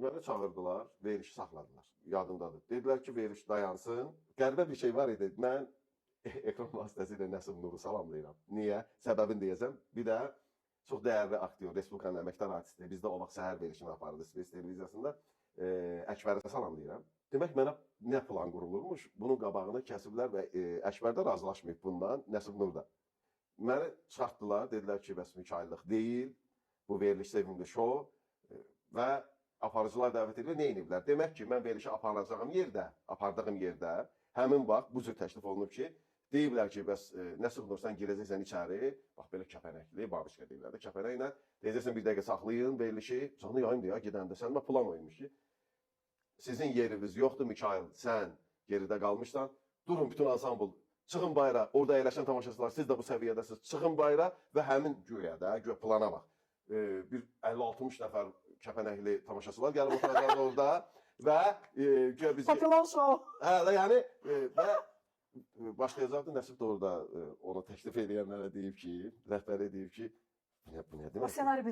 Məni çağırdılar, verilişi saxladılar. Yadımdadır. Dedilər ki, veriliş dayansın. Qəribə bir şey var idi. Mən ekran vasitəsilə Nəsib Nuru salamlayıram. Niyə? Səbəbini deyəcəm. Bir də çox dəyərli aktyor, Respublikanın əməkdar artisti. Bizdə o vaxt səhər verilişini apardı Space televiziyasında. Əkbəri salamlayıram. Demək mənə nə plan qurulurmuş? Bunun qabağını kəsiblər və Əkbər də razılaşmayıb bundan, Nəsib Nur da. Məni çıxartdılar, dedilər ki, bəs Mikaillıq deyil, bu veriliş sevimli şou və aparıcılar dəvət edir, nə ediblər? Demək ki, mən verilişi apardığım yerdə, həmin vaxt bu cür təklif olunub ki, deyiblər ki, bəs Nəsib Nur, sən girəcəksən içəri, bax belə kəpənəkli, babişka deyirlər də, kəpənəklə, deyəcəksən bir dəqiqə saxlayın verilişi, canlı yayımdır ya, gedəndə, sənin plan oymuş ki, sizin yeriniz yoxdur, Mikail, sən geridə qalmışsan, durun bütün ansambl, çıxın bayra, orada əyləşən tamaşaçılar, siz də bu səviyyədəsiniz, çıxın bayra və həmin güya plana bax. Bir 50-60 nəfər kəpənəkli tamaşaçılar gəlib oturacaqlar orada və güya biz... Popular show. Hə, yəni, və başlayacaqdı, Nəsib də orada onu təklif edənlərə deyib ki, rəhbəri deyib ki, bu nə demək? O senaryo